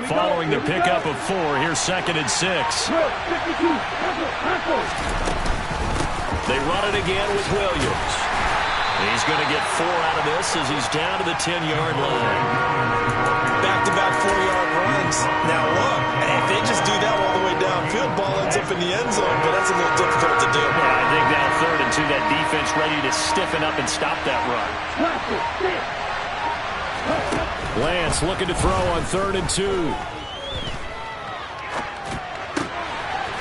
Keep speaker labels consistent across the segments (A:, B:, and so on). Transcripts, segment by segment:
A: Following the pickup of 4, here's 2nd and 6. They run it again with Williams. He's going to get 4 out of this as he's down to the 10-yard line.
B: Back-to-back 4-yard runs. Now look, if they just do that all the way downfield, ball ends up in the end zone, but that's a little difficult to do.
A: Yeah, I think now 3rd and 2, that defense ready to stiffen up and stop that run. Lance looking to throw on 3rd and 2.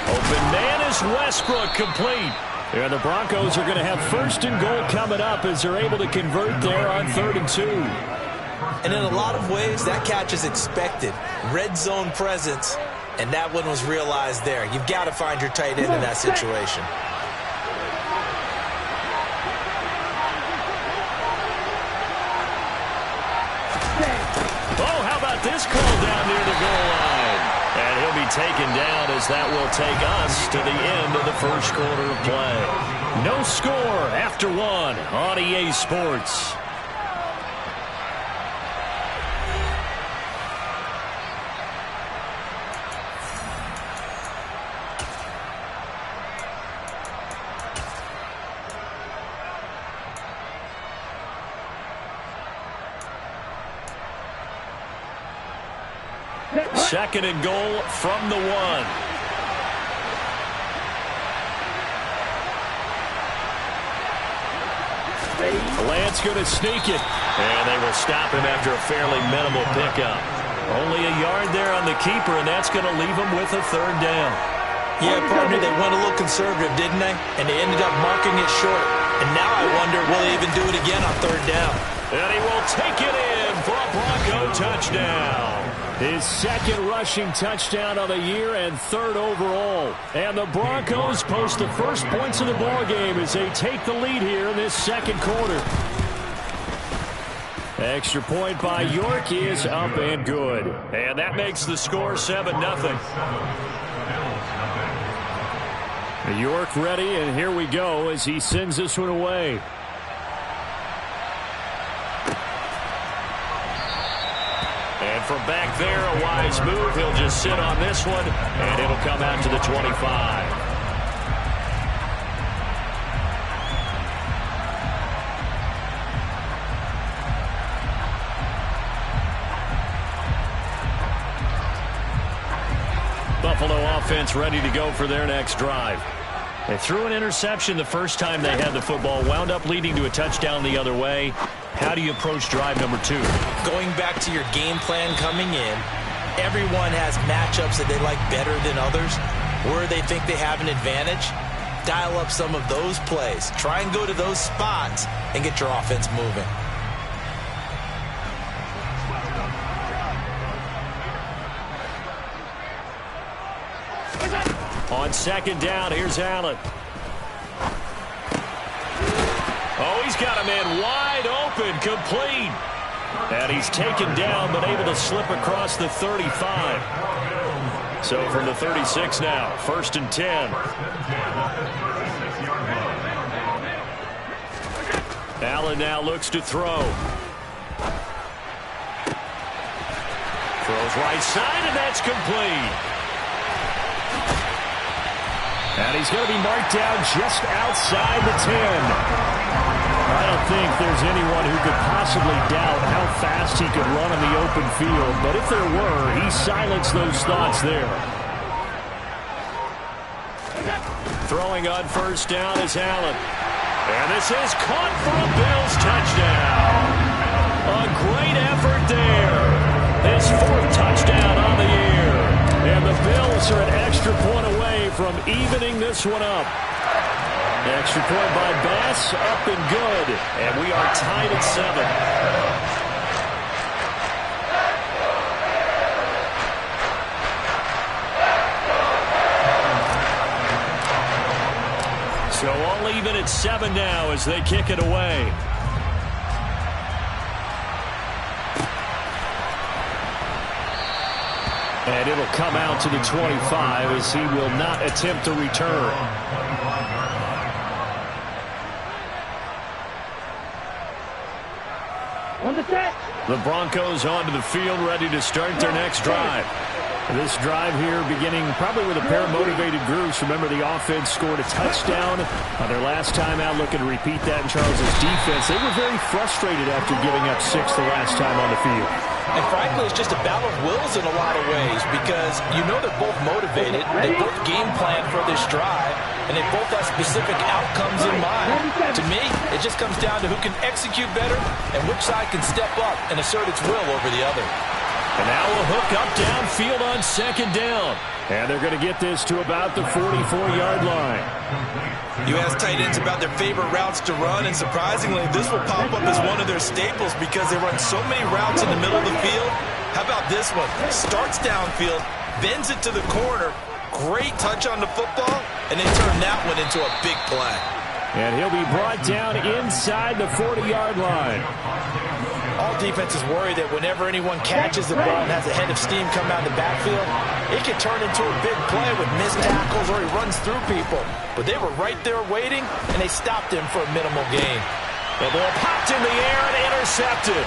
A: Open man is Westbrook, complete. And the Broncos are going to have 1st and goal coming up as they're able to convert there on 3rd and 2.
B: And in a lot of ways, that catch is expected. Red zone presence, and that one was realized there. You've got to find your tight end in that situation.
A: Oh, how about this call down near the goal line? And he'll be taken down as that will take us to the end of the 1st quarter of play. No score after 1 on EA Sports. Second and goal from the 1. Lance going to sneak it. And they will stop him after a fairly minimal pickup. Only a yard there on the keeper, and that's going to leave him with a 3rd down.
B: Yeah, partner, they went a little conservative, didn't they? And they ended up marking it short. And now I wonder, will they even do it again on 3rd down?
A: And he will take it in for a Bronco touchdown. His 2nd rushing touchdown of the year and 3rd overall. And the Broncos post the 1st points of the ball game as they take the lead here in this 2nd quarter. Extra point by York is up and good. And that makes the score 7-0. York ready, and here we go as he sends this one away. And from back there, a wise move. He'll just sit on this one, and it'll come out to the 25. Buffalo offense ready to go for their next drive. They threw an interception the first time they had the football, wound up leading to a touchdown the other way. How do you approach drive number 2?
B: Going back to your game plan coming in, everyone has matchups that they like better than others, where they think they have an advantage. Dial up some of those plays. Try and go to those spots and get your offense moving.
A: On 2nd down, here's Allen. Oh, he's got a man wide open, complete. And he's taken down, but able to slip across the 35. So from the 36 now, 1st and 10. Allen now looks to throw. Throws right side, and that's complete. And he's going to be marked down just outside the 10. I don't think there's anyone who could possibly doubt how fast he could run on the open field. But if there were, he silenced those thoughts there. Throwing on 1st down is Allen. And this is caught for a Bills touchdown. A great effort there. His 4th touchdown on the year. And the Bills are an extra point away from evening this one up. Extra point by Bass, up and good. And we are tied at 7. So all even at 7 now as they kick it away. And it'll come out to the 25 as he will not attempt to return.
C: On the set.
A: The Broncos onto the field, ready to start their next drive. This drive here beginning probably with a pair of motivated groups. Remember, the offense scored a touchdown on their last time out, looking to repeat that in Charles' defense. They were very frustrated after giving up 6 the last time on the field.
B: And frankly, it's just a battle of wills in a lot of ways because you know they're both motivated. They both game plan for this drive, and they both have specific outcomes in mind. To me, it just comes down to who can execute better and which side can step up and assert its will over the other.
A: And now a hook up downfield on second down. And they're going to get this to about the 44-yard line.
B: You ask tight ends about their favorite routes to run, and surprisingly, this will pop up as one of their staples because they run so many routes in the middle of the field. How about this one? Starts downfield, bends it to the corner, great touch on the football, and they turn that one into a big play.
A: And he'll be brought down inside the 40-yard line.
B: All defenses worry that whenever anyone catches the ball and has a head of steam come out of the backfield, it can turn into a big play with missed tackles or he runs through people. But they were right there waiting, and they stopped him for a minimal gain.
A: The ball popped in the air and intercepted.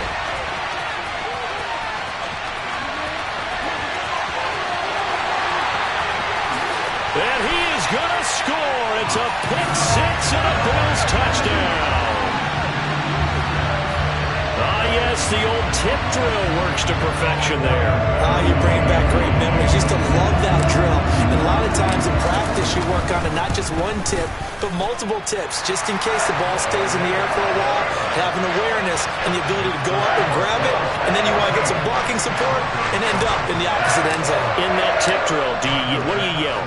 A: And he is going to score. It's a pick six and a Bills touchdown. Yes, the old tip drill works to perfection there.
B: You bring back great memories. Used to love that drill. And a lot of times in practice, you work on it, not just one tip, but multiple tips, just in case the ball stays in the air for a while, have an awareness and the ability to go up and grab it, and then you want to get some blocking support and end up in the opposite end zone.
A: In that tip drill, what do you yell?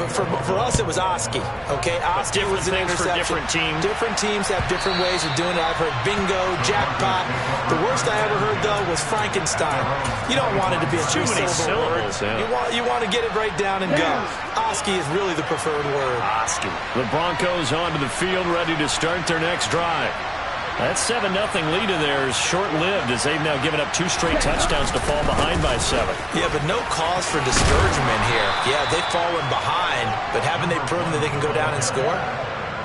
B: For us, it was Oski. Okay, Oski was an interception.
A: For different teams.
B: Different teams have different ways of doing it. I've heard bingo, jackpot. The worst I ever heard, though, was Frankenstein. You don't want it to be a three-syllable word.
A: Yeah.
B: You want to get it right down and go. Oski is really the preferred word.
A: Oski. The Broncos onto the field, ready to start their next drive. That 7-0 lead in there is short-lived as they've now given up 2 straight touchdowns to fall behind by 7.
B: Yeah, but no cause for discouragement here. Yeah, they've fallen behind, but haven't they proven that they can go down and score?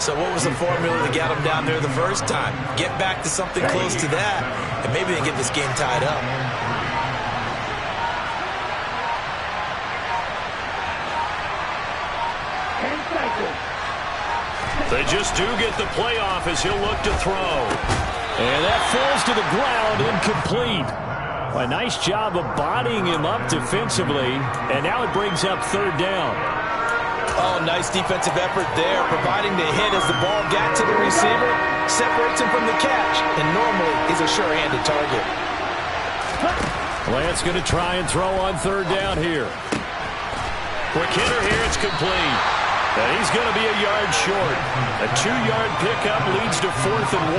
B: So what was the formula that got them down there the first time? Get back to something close to that, and maybe they can get this game tied up.
A: They just do get the playoff as he'll look to throw. And that falls to the ground, incomplete. A nice job of bodying him up defensively, and now it brings up 3rd down.
B: Oh, nice defensive effort there, providing the hit as the ball got to the receiver, separates him from the catch, and normally he's a sure-handed target.
A: Lance going to try and throw on 3rd down here. Quick hitter here, it's complete. And he's going to be a yard short. A 2-yard pickup leads to 4th and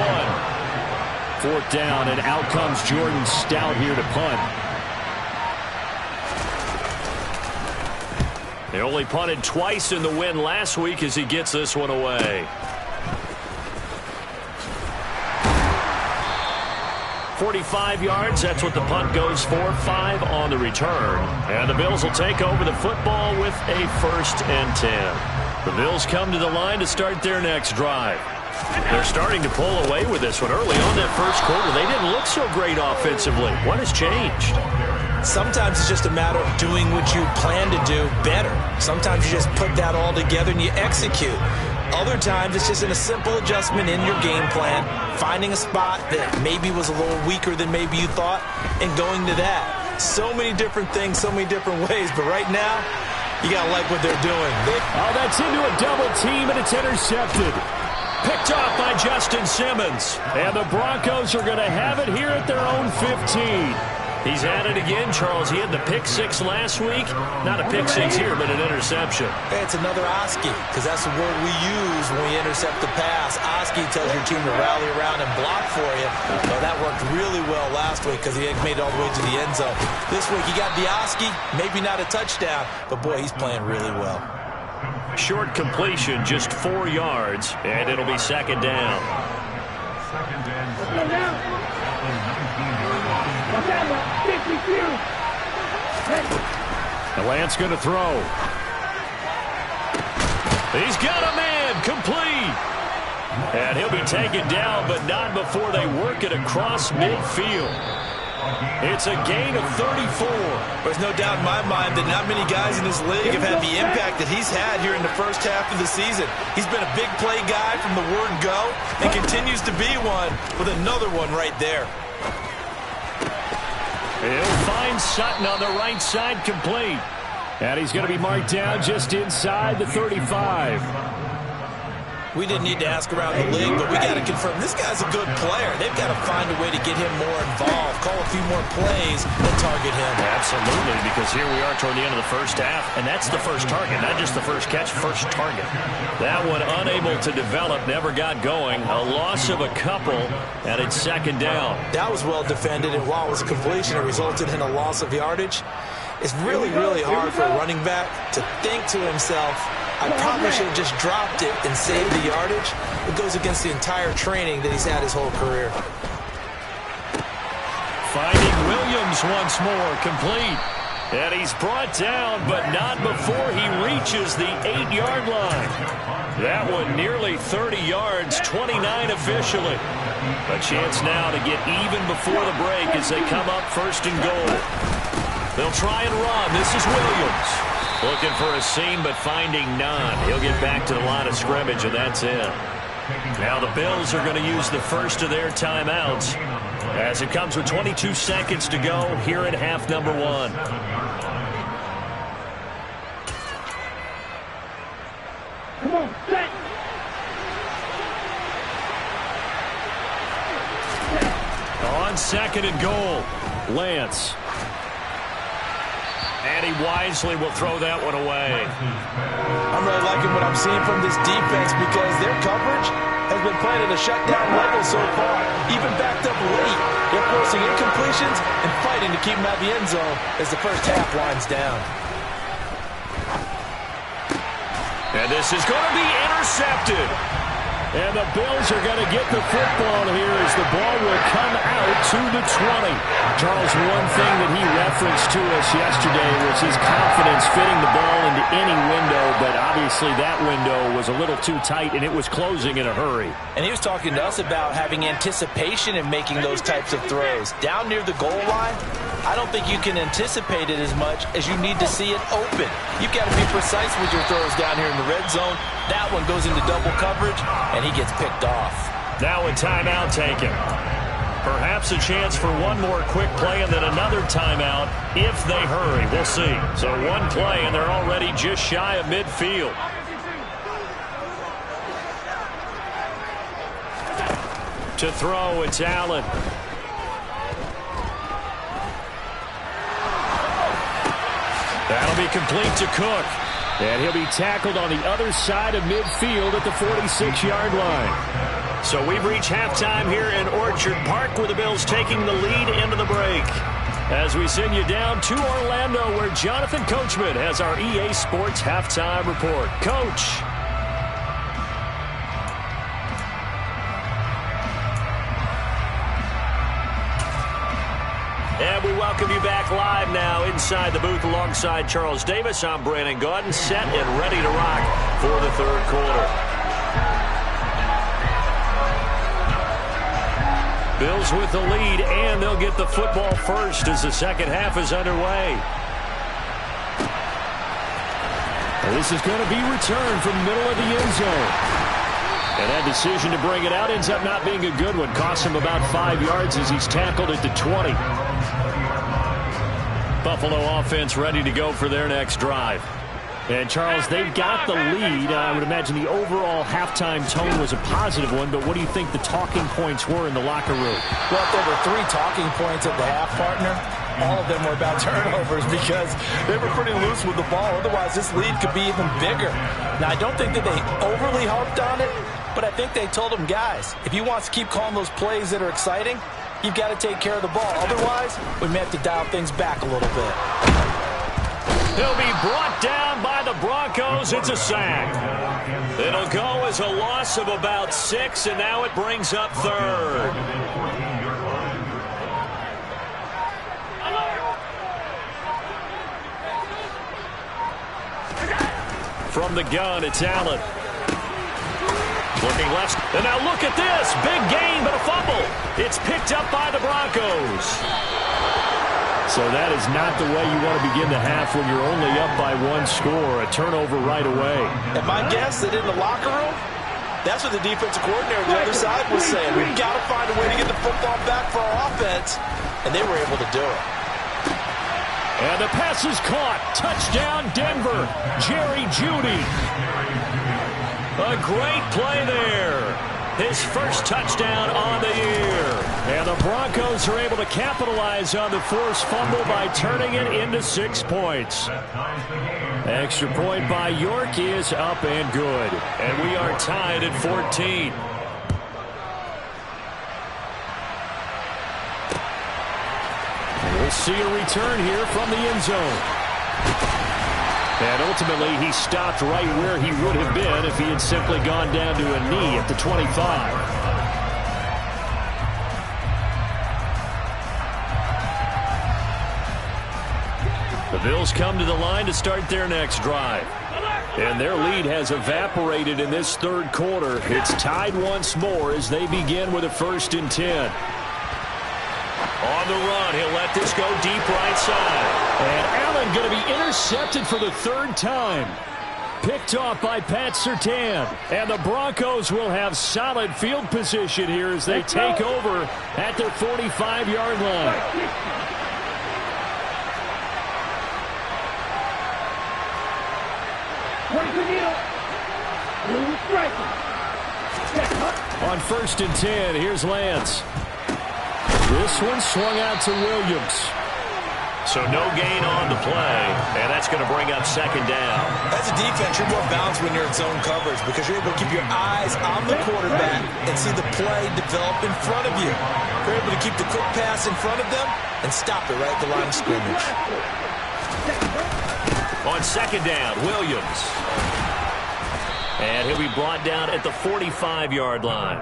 A: 1. 4th down, and out comes Jordan Stout here to punt. They only punted twice in the win last week as he gets this one away. 45 yards, that's what the punt goes for. 5 on the return. And the Bills will take over the football with a 1st and 10. The Bills come to the line to start their next drive. They're starting to pull away with this one. Early on that first quarter, they didn't look so great offensively. What has changed?
B: Sometimes it's just a matter of doing what you plan to do better. Sometimes you just put that all together and you execute. Other times it's just in a simple adjustment in your game plan, finding a spot that maybe was a little weaker than maybe you thought, and going to that. So many different things, so many different ways, but right now, you got to like what they're doing.
A: Oh, that's into a double team, and it's intercepted. Picked off by Justin Simmons. And the Broncos are going to have it here at their own 15. He's at it again, Charles. He had the pick 6 last week. Not a pick 6 here, but an interception.
B: Hey, it's another Oski, because that's the word we use when we intercept the pass. Oski tells your team to rally around and block for you. Well, that worked really well last week because he made it all the way to the end zone. This week, he got the Oski, maybe not a touchdown, but boy, he's playing really well.
A: Short completion, just 4 yards, and it'll be 2nd down. And Lance going to throw. He's got a man, complete. And he'll be taken down, but not before they work it across midfield. It's a gain of 34.
B: There's no doubt in my mind that not many guys in this league have had the impact that he's had here in the first half of the season. He's been a big play guy from the word go and continues to be one with another one right there.
A: He'll find Sutton on the right side, complete. And he's going to be marked down just inside the 35.
B: We didn't need to ask around the league, but we got to confirm this guy's a good player. They've got to find a way to get him more involved, call a few more plays, and target him.
A: Absolutely, because here we are toward the end of the first half, and that's the first target, not just the first catch, first target. That one unable to develop, never got going. A loss of a couple, and it's second down.
B: That was well defended, and while it was a completion, it resulted in a loss of yardage. It's really, really hard for a running back to think to himself, I probably should have just dropped it and saved the yardage. It goes against the entire training that he's had his whole career.
A: Finding Williams once more, complete. And he's brought down, but not before he reaches the 8-yard line. That one nearly 30 yards, 29 officially. A chance now to get even before the break as they come up first and goal. They'll try and run. This is Williams. Looking for a seam, but finding none. He'll get back to the line of scrimmage, and that's it. Now the Bills are going to use the first of their timeouts as it comes with 22 seconds to go here in half number one.
C: Come on, set.
A: On second and goal, Lance. And he wisely will throw that one away.
B: I'm really liking what I'm seeing from this defense because their coverage has been playing at a shutdown level so far. Even backed up late, they're forcing incompletions and fighting to keep them out of the end zone as the first half winds down.
A: And this is going to be intercepted. And the Bills are going to get the football here as the ball will come out to the 20. Charles, one thing that he referenced to us yesterday was his confidence fitting the ball into any window, but obviously that window was a little too tight and it was closing in a hurry. And he was talking to us about having anticipation in making those types of throws. Down near the goal line, I don't think you can anticipate it as much as you need to see it open. You've got to be precise with your throws down here in the red zone. That one goes into double coverage, and he gets picked off. Now a timeout taken. Perhaps a chance for one more quick play and then another timeout if they hurry. We'll see. So one play, and they're already just shy of midfield. To throw, it's Allen. That'll be complete to Cook. And he'll be tackled on the other side of midfield at the 46-yard line. So we've reached halftime here in Orchard Park with the Bills taking the lead into the break. As we send you down to Orlando where Jonathan Coachman has our EA Sports halftime report. Coach. And we welcome you back live now inside the booth alongside Charles Davis. I'm Brandon Gaudin, set and ready to rock for the third quarter. Bills with the lead, and they'll get the football first as the second half is underway. This is going to be returned from the middle of the end zone. And that decision to bring it out ends up not being a good one. Costs him about 5 yards as he's tackled at the 20. Buffalo offense ready to go for their next drive. And, Charles, they've got the lead. I would imagine the overall halftime tone was a positive one, but what do you think the talking points were in the locker room?
B: Well, if there were 3 talking points at the half, partner, all of them were about turnovers because they were pretty loose with the ball. Otherwise, this lead could be even bigger. Now, I don't think that they overly harped on it, but I think they told them, guys, if you want to keep calling those plays that are exciting, you've got to take care of the ball. Otherwise, we may have to dial things back a little bit.
A: He'll be brought down by the Broncos. It's a sack. It'll go as a loss of about 6, and now it brings up third. From the gun, it's Allen. Looking left, and now look at this. Big gain, but a fumble. It's picked up by the Broncos. So that is not the way you want to begin the half when you're only up by one score. A turnover right away.
B: And my guess that in the locker room, that's what the defensive coordinator on the other side was saying. We've got to find a way to get the football back for our offense. And they were able to do it.
A: And the pass is caught. Touchdown, Denver. Jerry Jeudy. A great play there. His first touchdown on the year. And the Broncos are able to capitalize on the forced fumble by turning it into 6 points. Extra point by York is up and good. And we are tied at 14. We'll see a return here from the end zone. And ultimately, he stopped right where he would have been if he had simply gone down to a knee at the 25. The Bills come to the line to start their next drive. And their lead has evaporated in this third quarter. It's tied once more as they begin with a 1st and 10. On the run, he'll let this go deep right side. And Allen going to be intercepted for the 3rd time. Picked off by Pat Surtain. And the Broncos will have solid field position here as they take over at their 45-yard line. On 1st and 10, here's Lance. This one swung out to Williams. So no gain on the play, and that's going to bring up 2nd down.
B: As a defense, you're more balanced when you're in zone coverage because you're able to keep your eyes on the quarterback and see the play develop in front of you. You're able to keep the quick pass in front of them and stop it right at the line of scrimmage.
A: On 2nd down, Williams. And he'll be brought down at the 45-yard line.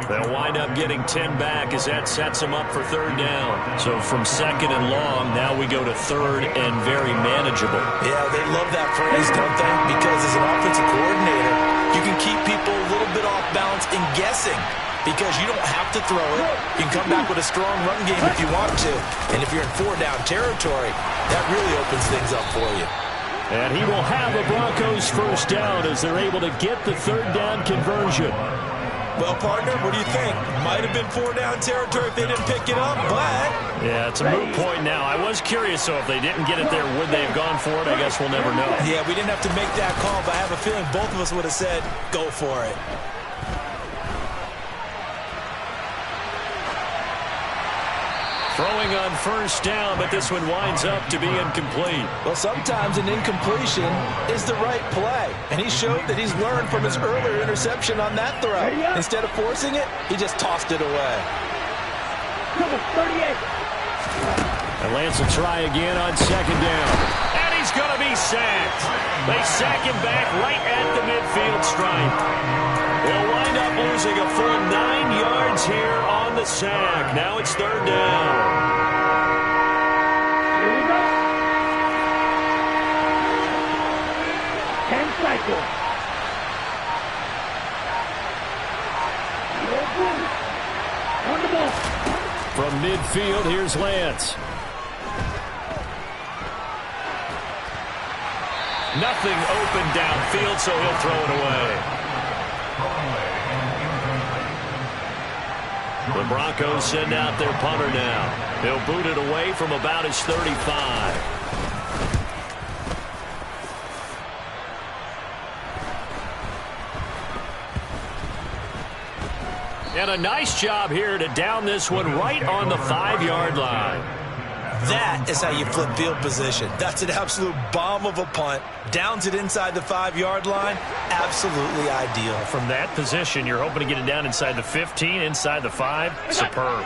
A: They'll wind up getting 10 back as that sets them up for 3rd down. So from 2nd and long, now we go to 3rd and very manageable.
B: Yeah, they love that phrase, don't they? Because as an offensive coordinator, you can keep people a little bit off balance and guessing because you don't have to throw it. You can come back with a strong run game if you want to. And if you're in 4-down territory, that really opens things up for you.
A: And he will have the Broncos 1st down as they're able to get the 3rd down conversion.
B: Well, partner, what do you think? Might have been 4-down territory if they didn't pick it up, but...
A: Yeah, it's a moot point now. I was curious, so if they didn't get it there, would they have gone for it? I guess we'll never know.
B: Yeah, we didn't have to make that call, but I have a feeling both of us would have said, go for it.
A: Throwing on 1st down, but this one winds up to be incomplete.
B: Well, sometimes an incompletion is the right play. And he showed that he's learned from his earlier interception on that throw. Instead of forcing it, he just tossed it away.
C: Number 38.
A: And Lance will try again on 2nd down. And he's going to be sacked. They sack him back right at the midfield stripe. They'll wind up losing a full 9 yards here on the sack. Now it's 3rd down.
C: Here we go. 10 cycles. On the ball.
A: From midfield, here's Lance. Nothing open downfield, so he'll throw it away. The Broncos send out their punter now. He'll boot it away from about his 35. And a nice job here to down this one right on the 5-yard line.
B: That is how you flip field position. That's an absolute bomb of a punt. Downs it inside the 5-yard line. Absolutely ideal.
A: From that position, you're hoping to get it down inside the 15, inside the 5. Superb.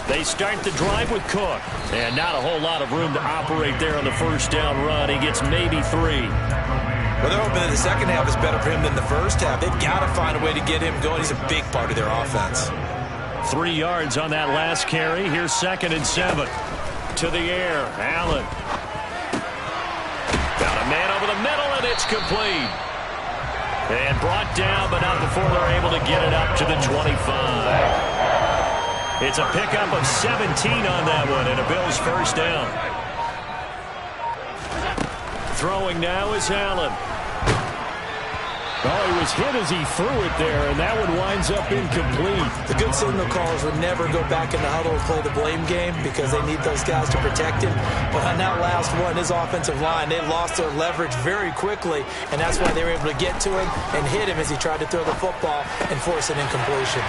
A: They start the drive with Cook. And not a whole lot of room to operate there on the 1st down run. He gets maybe 3.
B: Well, they're hoping that the second half is better for him than the first half. They've got to find a way to get him going. He's a big part of their offense.
A: 3 yards on that last carry. Here's 2nd and 7. To the air. Allen. Got a man over the middle, and it's complete. And brought down, but not before they're able to get it up to the 25. It's a pickup of 17 on that one, and a Bills first down. Throwing now is Allen.
D: Oh, he was hit as he threw it there, and that one winds up incomplete.
B: The good signal callers would never go back in the huddle and play the blame game because they need those guys to protect him. But on that last one, his offensive line, they lost their leverage very quickly, and that's why they were able to get to him and hit him as he tried to throw the football and force an incompletion.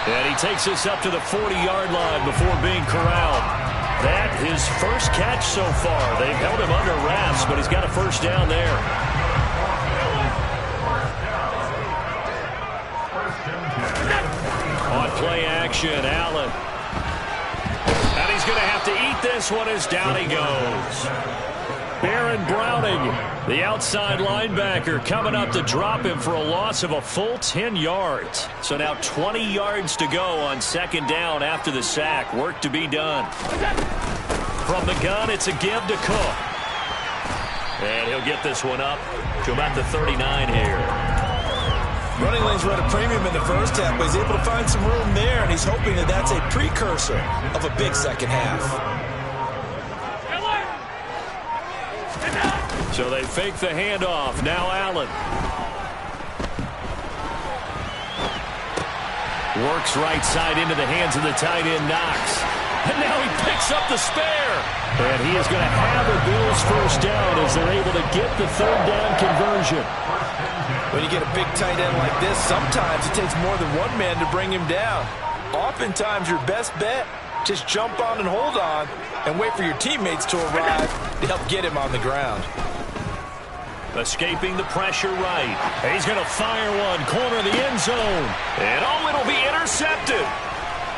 A: And he takes us up to the 40-yard line before being corralled. That his first catch so far. They've held him under wraps, but he's got a first down there. On play action, Allen. And he's going to have to eat this one as down he goes. Baron Browning, the outside linebacker, coming up to drop him for a loss of a full 10 yards. So now 20 yards to go on second down after the sack. Work to be done. From the gun, it's a give to Cook. And he'll get this one up to about the 39 here.
B: Running lanes were at a premium in the first half, but he's able to find some room there, and he's hoping that that's a precursor of a big second half.
A: So they fake the handoff. Now Allen. Works right side into the hands of the tight end, Knox. And now he picks up the spare. And he is going to have a Bills first down as they're able to get the third down conversion.
B: When you get a big tight end like this, sometimes it takes more than one man to bring him down. Oftentimes your best bet, just jump on and hold on and wait for your teammates to arrive to help get him on the ground.
A: Escaping the pressure right. He's going to fire one, corner of the end zone. And oh, it'll be intercepted.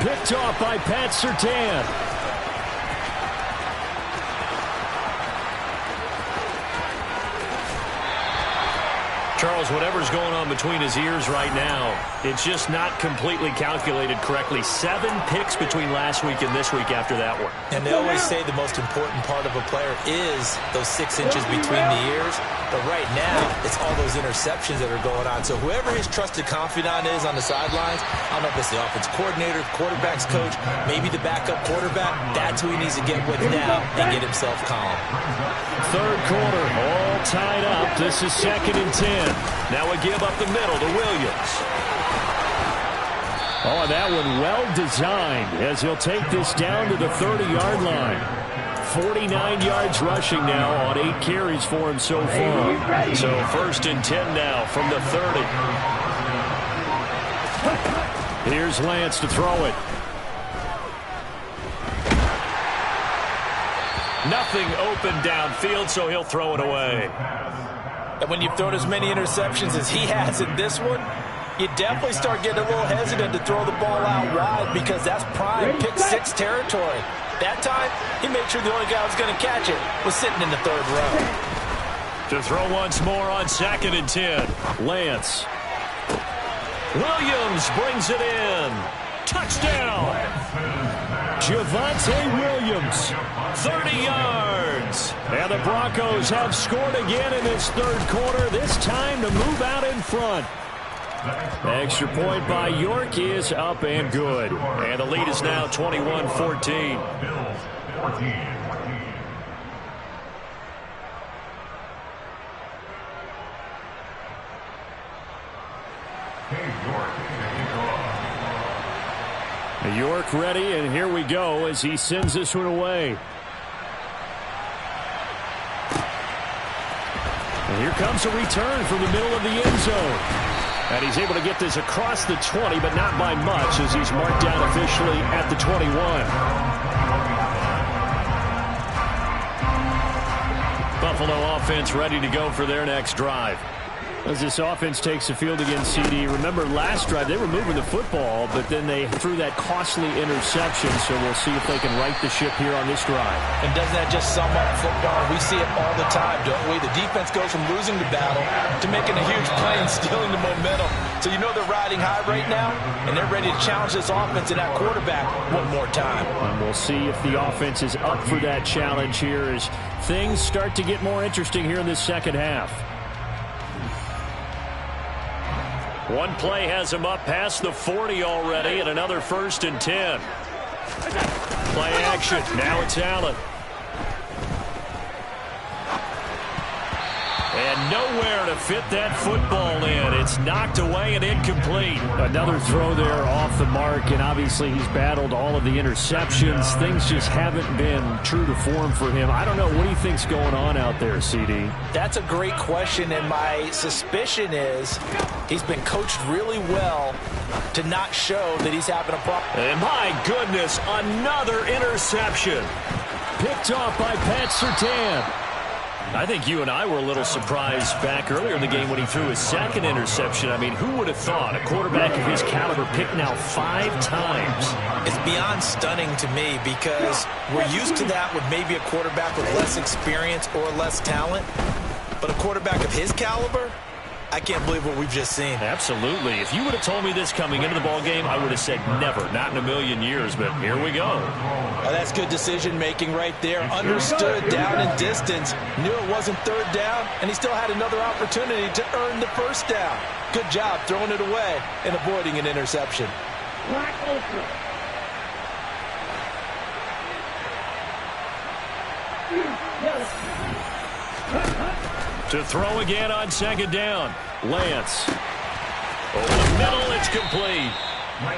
D: Picked off by Pat Surtain.
A: Charles, whatever's going on between his ears right now, it's just not completely calculated correctly. 7 picks between last week and this week after that one.
B: And they always say the most important part of a player is those 6 inches between the ears. But right now, it's all those interceptions that are going on. So whoever his trusted confidant is on the sidelines, I don't know if it's the offense coordinator, quarterback's coach, maybe the backup quarterback, that's who he needs to get with now and get himself calm.
A: Third quarter, all tied up. This is 2nd and 10. Now a give up the middle to Williams.
D: Oh, and that one well designed as he'll take this down to the 30-yard line. 49 yards rushing now on 8 carries for him so far.
A: So 1st and 10 now from the 30.
D: Here's Lance to throw it.
A: Nothing open downfield, so he'll throw it away.
B: And when you've thrown as many interceptions as he has in this one, you definitely start getting a little hesitant to throw the ball out wide because that's prime pick 6 territory. That time, he made sure the only guy who was going to catch it was sitting in the 3rd row.
A: To throw once more on 2nd and 10. Lance. Williams brings it in. Touchdown.
D: Javonte Williams.
A: 30 yards. And the Broncos have scored again in this 3rd quarter. This time to move out in front.
D: The extra point by York is up and good.
A: And the lead is now 21-14.
D: York ready, and here we go as he sends this one away. And here comes a return from the middle of the end zone. And he's able to get this across the 20, but not by much as he's marked down officially at the 21. Buffalo offense ready to go for their next drive. As this offense takes the field against CD, remember last drive they were moving the football, but then they threw that costly interception, so we'll see if they can right the ship here on this drive.
B: And doesn't that just sum up football? We see it all the time, don't we? The defense goes from losing the battle to making a huge play and stealing the momentum. So you know they're riding high right now, and they're ready to challenge this offense and that quarterback one more time.
D: And we'll see if the offense is up for that challenge here as things start to get more interesting here in this second half.
A: One play has him up past the 40 already, and another 1st and 10. Play action. Now it's Allen. And nowhere to fit that football in. It's knocked away and incomplete.
D: Another throw there off the mark, and obviously he's battled all of the interceptions. Things just haven't been true to form for him. I don't know. What do you think's going on out there, CD?
B: That's a great question, and my suspicion is he's been coached really well to not show that he's having a problem.
A: And my goodness, another interception.
D: Picked off by Pat Surtain.
A: I think you and I were a little surprised back earlier in the game when he threw his 2nd interception. I mean, who would have thought a quarterback of his caliber picked now 5 times?
B: It's beyond stunning to me because we're used to that with maybe a quarterback with less experience or less talent. But a quarterback of his caliber, I can't believe what we've just seen.
A: Absolutely. If you would have told me this coming into the ball game, I would have said never, not in a million years, but here we go.
B: Oh, that's good decision-making right there. Understood down and distance. Knew it wasn't 3rd down, and he still had another opportunity to earn the 1st down. Good job throwing it away and avoiding an interception.
C: Black Ultra.
A: To throw again on 2nd down. Lance. Over the middle, it's complete.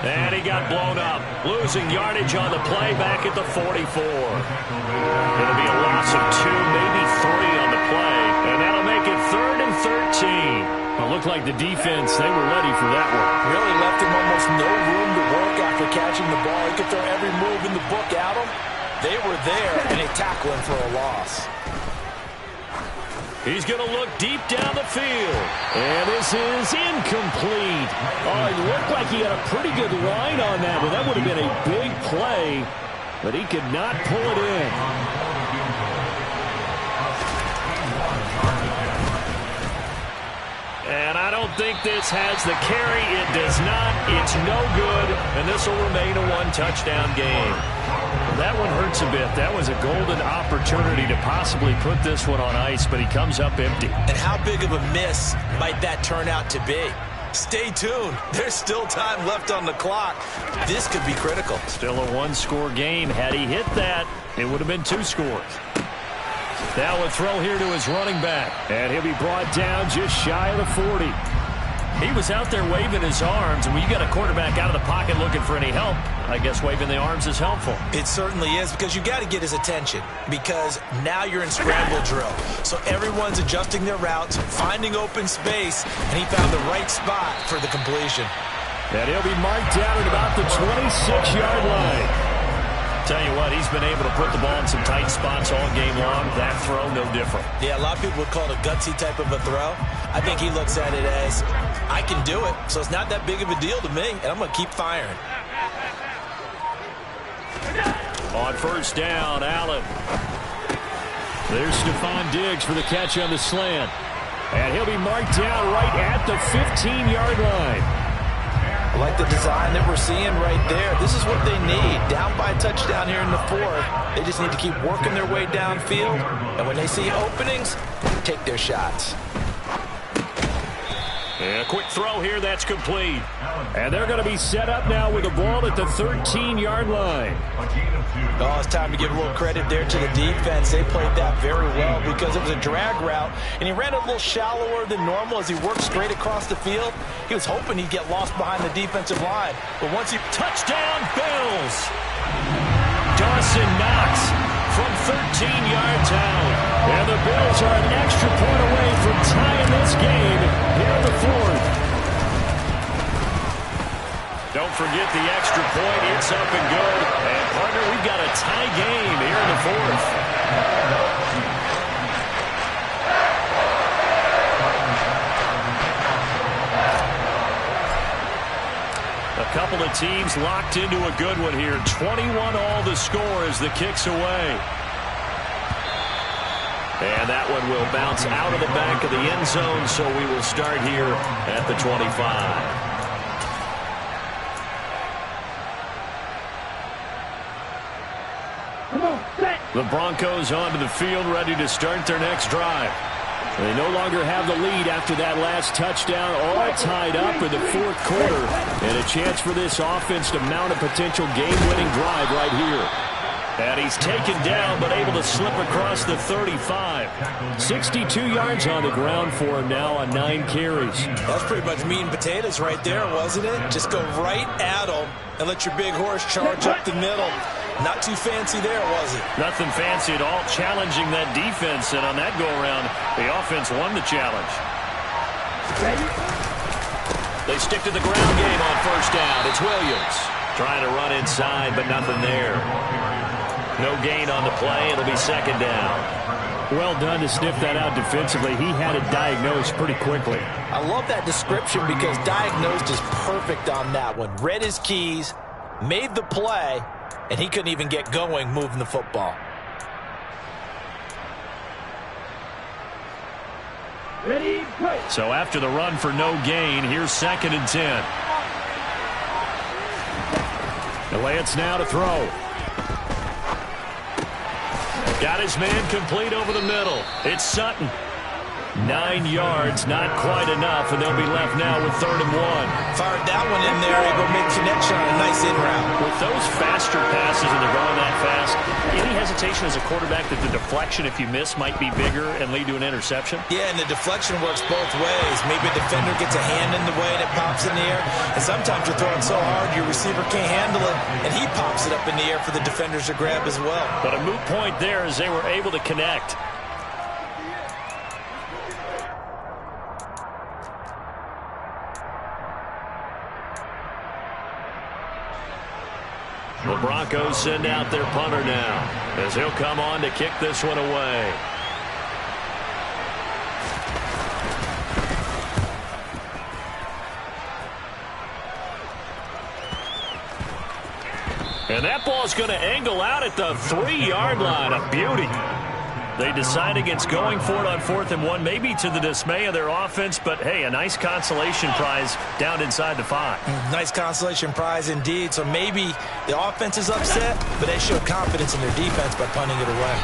A: And he got blown up. Losing yardage on the play back at the 44. It'll be a loss of 2, maybe 3 on the play. And that'll make it 3rd and 13.
D: It looked like the defense, they were ready for that one.
B: Really left him almost no room to work after catching the ball. He could throw every move in the book at him. They were there, and they tackle him for a loss.
A: He's going to look deep down the field.
D: And this is incomplete. Oh, it looked like he had a pretty good line on that one. That would have been a big play, but he could not pull it in.
A: And I don't think this has the carry. It does not. It's no good. And this will remain a 1-touchdown game. That one hurts a bit. That was a golden opportunity to possibly put this one on ice, but he comes up empty.
B: And how big of a miss might that turn out to be? Stay tuned. There's still time left on the clock. This could be critical.
A: Still a 1-score game. Had he hit that, it would have been 2 scores. Now a throw here to his running back.
D: And he'll be brought down just shy of the 40.
A: He was out there waving his arms, and when you got a quarterback out of the pocket looking for any help, I guess waving the arms is helpful.
B: It certainly is, because you got to get his attention, because now you're in scramble drill. So everyone's adjusting their routes, finding open space, and he found the right spot for the completion.
D: And he'll be marked down at about the 26-yard line.
A: Tell you what, he's been able to put the ball in some tight spots all game long. That throw, no different.
B: Yeah, a lot of people would call it a gutsy type of a throw. I think he looks at it as, I can do it, so it's not that big of a deal to me, and I'm going to keep firing.
A: On 1st down, Allen.
D: There's Stephon Diggs for the catch on the slant. And he'll be marked down right at the 15-yard line.
B: I like the design that we're seeing right there. This is what they need. Down by a touchdown here in the 4th. They just need to keep working their way downfield. And when they see openings, take their shots.
A: And a quick throw here, that's complete.
D: And they're going to be set up now with the ball at the 13-yard line.
B: Oh, it's time to give a little credit there to the defense. They played that very well because it was a drag route, and he ran a little shallower than normal as he worked straight across the field. He was hoping he'd get lost behind the defensive line. But once he...
A: Touchdown, Bills! Dawson Knox from 13 yards out. And the Bills are an extra point away from tying this game here in the 4th. Don't forget the extra point. It's up and good. And, partner, we've got a tie game here in the 4th. A couple of teams locked into a good one here. 21 all the score as the kick's away. And that one will bounce out of the back of the end zone, so we will start here at the 25. The Broncos onto the field, ready to start their next drive.
D: They no longer have the lead after that last touchdown, all tied up in the fourth quarter. And a chance for this offense to mount a potential game-winning drive right here. And he's taken down, but able to slip across the 35. 62 yards on the ground for him now on 9 carries.
B: That's pretty much meat and potatoes right there, wasn't it? Just go right at him and let your big horse charge up the middle. Not too fancy there, was it?
D: Nothing fancy at all, challenging that defense. And on that go-around, the offense won the challenge. They stick to the ground game on first down. It's Williams trying to run inside, but nothing there. No gain on the play. It'll be second down. Well done to sniff that out defensively. He had it diagnosed pretty quickly.
B: I love that description because diagnosed is perfect on that one. Read his keys, made the play, and he couldn't even get going moving the football.
C: Ready, play.
D: So after the run for no gain, here's 2nd and 10. Lance now to throw. Got his man complete over the middle. It's Sutton. 9 yards, not quite enough, and they'll be left now with 3rd and 1.
B: Fired that one in there, able to make connection on a nice in route.
D: With those faster passes and they're going that fast, any hesitation as a quarterback that the deflection, if you miss, might be bigger and lead to an interception?
B: Yeah, and the deflection works both ways. Maybe a defender gets a hand in the way and it pops in the air, and sometimes you're throwing so hard your receiver can't handle it, and he pops it up in the air for the defenders to grab as well.
D: But a moot point there as they were able to connect. The Broncos send out their punter now as he'll come on to kick this one away. And that ball's going to angle out at the 3-yard line. A beauty. They decide against going for it on 4th and 1, maybe to the dismay of their offense, but hey, a nice consolation prize down inside the 5.
B: Nice consolation prize indeed. So maybe the offense is upset, but they show confidence in their defense by punting it away.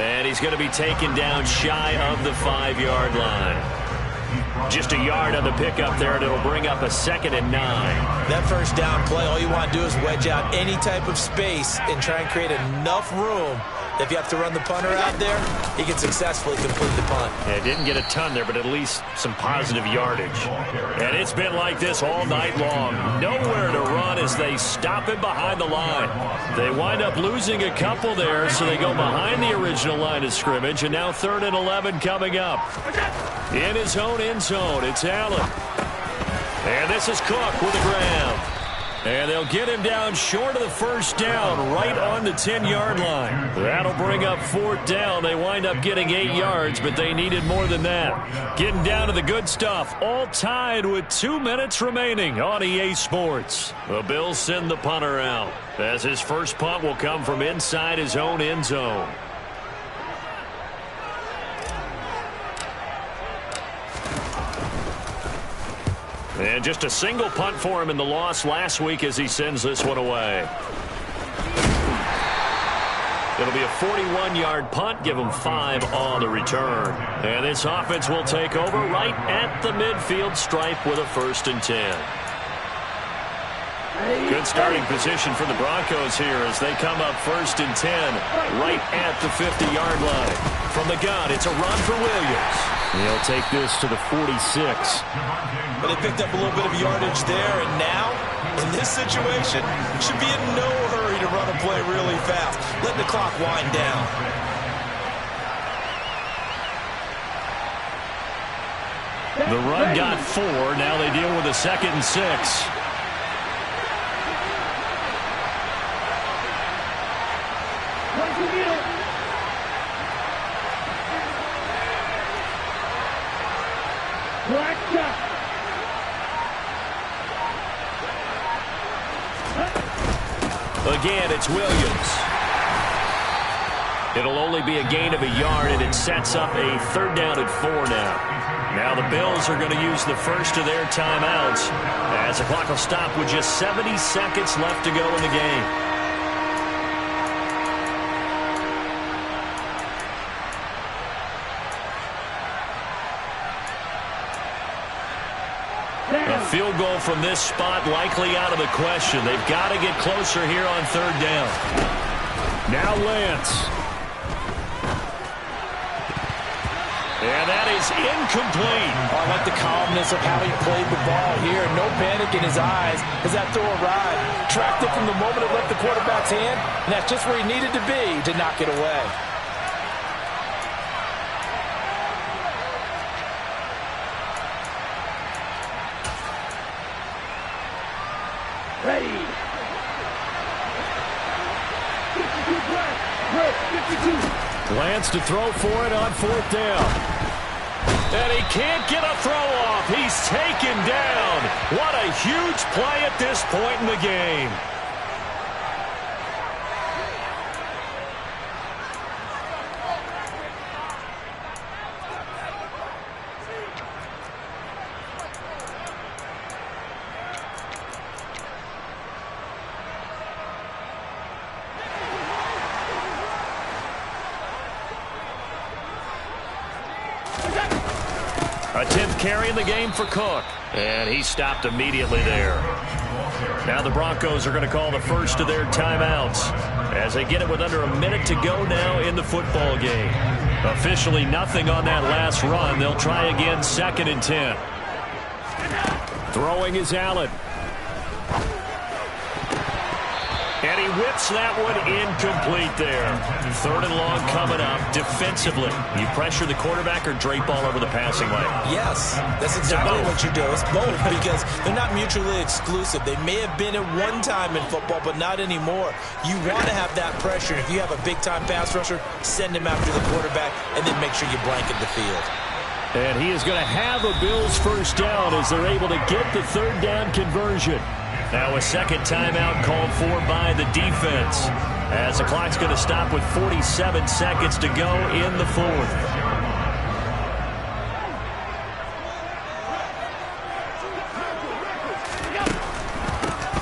D: And he's going to be taken down shy of the 5-yard line. Just a yard on the pickup there, and it'll bring up a 2nd and 9.
B: That first down play, all you want to do is wedge out any type of space and try and create enough room. If you have to run the punter out there, he can successfully complete the punt.
D: Yeah, didn't get a ton there, but at least some positive yardage. And it's been like this all night long. Nowhere to run as they stop him behind the line. They wind up losing a couple there, so they go behind the original line of scrimmage, and now 3rd and 11 coming up. In his own end zone, it's Allen. And this is Cook with the grab. And they'll get him down short of the first down, right on the 10-yard line. That'll bring up 4th down. They wind up getting 8 yards, but they needed more than that. Getting down to the good stuff, all tied with 2 minutes remaining on EA Sports. The Bills send the punter out, as his first punt will come from inside his own end zone. And just a single punt for him in the loss last week as he sends this one away. It'll be a 41-yard punt, give him 5 on the return. And this offense will take over right at the midfield stripe with a 1st and 10. Good starting position for the Broncos here as they come up 1st and 10 right at the 50-yard line. From the gun, it's a run for Williams. He'll take this to the 46.
B: But they picked up a little bit of yardage there, and now, in this situation, should be in no hurry to run a play really fast. Let the clock wind down.
D: The run got 4. Now they deal with a 2nd and 6. Again, it's Williams. It'll only be a gain of a yard, and it sets up a 3rd down at 4 now. Now the Bills are going to use the first of their timeouts as the clock will stop with just 70 seconds left to go in the game.
A: field goal from this spot likely out of the question. They've got to get closer here on third down.
D: Now Lance.
A: And that is incomplete.
B: I like the calmness of how he played the ball here. No panic in his eyes as that throw arrived. Tracked it from the moment it left the quarterback's hand, and that's just where he needed to be to knock it away.
C: Ready. 52.
D: Lance to throw for it on fourth down.
A: And he can't get a throw off. He's taken down. What a huge play at this point in the game. A 10th carry in the game for Cook. And he stopped immediately there. Now the Broncos are going to call the first of their timeouts as they get it with under a minute to go now in the football game. Officially nothing on that last run. They'll try again 2nd and 10.
D: Throwing is Allen.
A: And he whips that one incomplete there. 3rd and long coming up defensively. You pressure the quarterback or drape all over the passing lane?
B: Yes, that's exactly what you do. It's both because they're not mutually exclusive. They may have been at one time in football, but not anymore. You want to have that pressure. If you have a big-time pass rusher, send him after the quarterback and then make sure you blanket the field.
D: And he is going to have a Bills first down as they're able to get the 3rd down conversion.
A: Now a second timeout called for by the defense as the clock's going to stop with 47 seconds to go in the 4th.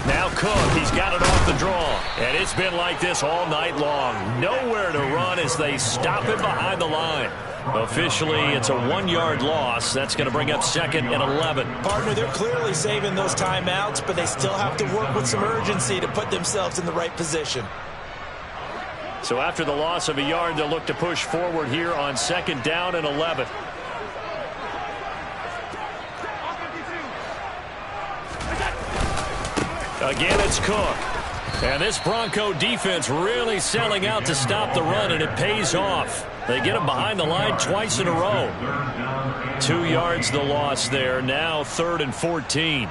A: Now Cook, he's got it off the draw. And it's been like this all night long. Nowhere to run as they stop him behind the line. Officially, it's a 1-yard loss. That's going to bring up 2nd and 11.
B: Partner, they're clearly saving those timeouts, but they still have to work with some urgency to put themselves in the right position.
A: So after the loss of a yard, they'll look to push forward here on 2nd down and 11. Again, it's Cook. And this Bronco defense really selling out to stop the run, and it pays off. They get him behind the line twice in a row. 2 yards the loss there. Now 3rd and 14.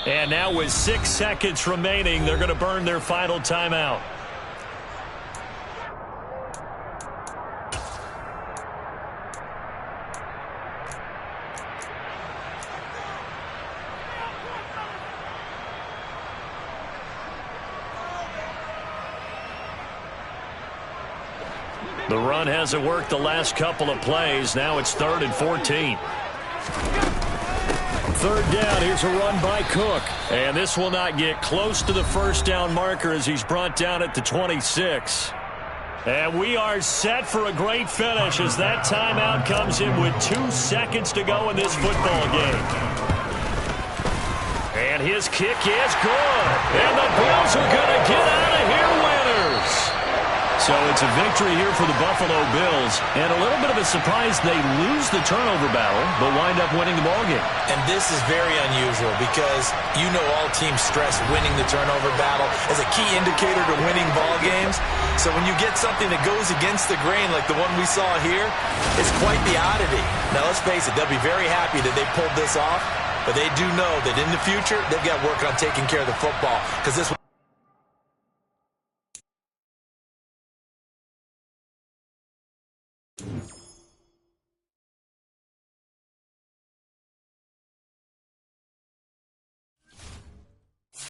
A: And now with 6 seconds remaining, they're going to burn their final timeout. The run hasn't worked the last couple of plays. Now it's 3rd and 14.
D: 3rd down. Here's a run by Cook.
A: And this will not get close to the first down marker as he's brought down at the 26. And we are set for a great finish as that timeout comes in with 2 seconds to go in this football game. And his kick is good. And the Bills are going to get out of here winners. So it's a victory here for the Buffalo Bills. And a little bit of a surprise they lose the turnover battle, but wind up winning the ballgame.
B: And this is very unusual because you know all teams stress winning the turnover battle as a key indicator to winning ball games. So when you get something that goes against the grain like the one we saw here, it's quite the oddity. Now let's face it, they'll be very happy that they pulled this off, but they do know that in the future they've got work on taking care of the football because this